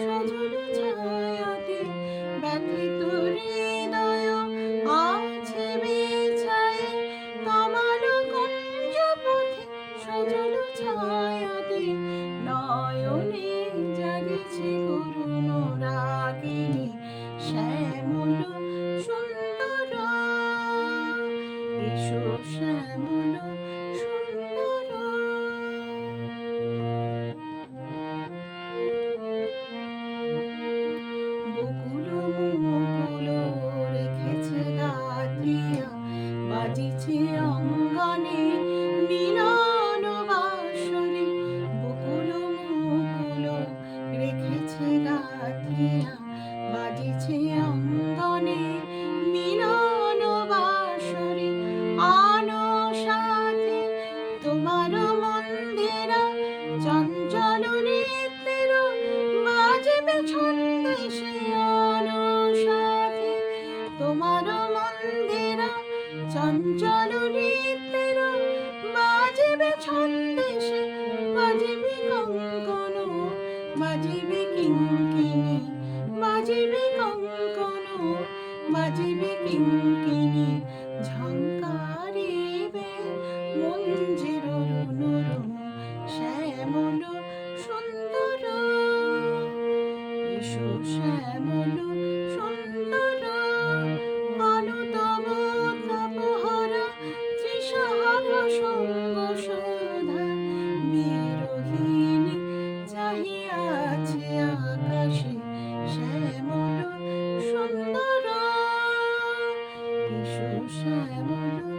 সজল ছায়াতে ব্যথিত হৃদয় আছে বিছায়ে তোমার কুঞ্জ পথে সজল ছায়াতে নয়নে জাগেছে করুণ রাগিনী শ্যামল সুন্দর এসো শ্যামল সুন্দর। বকুল মুকুল রেখেছে গাত্রিয়া বাজিছে অঙ্গনে মিলন বাসরে। বকুল মুকুল রেখেছে গাত্রিয়া বাজিছে অঙ্গনে মিলন বাসরে। আনো সাথে তোমার মন্দিরা চঞ্চল নৃত্যের বাজবে ছন্দে সে। আনো সাথে তোমার মন্দিরা চঞ্চল নৃত্যের বাজবে ছন্দে সে। বাজবে কঙ্কন বাজবে কিঙ্কিণী বাজবে কঙ্কন বাজবে কিঙ্কিণী ঝঙ্কারিবে মঞ্জের রুনুরুনু শ্যামল সুন্দর এসো শ্যামল সুন্দর। আলো তব তপহারা তৃষাহারা সঙ্গ সুধা বিরোহিণী চাহিয়াছে আকাশে শ্যামল সুন্দর এসো শ্যামল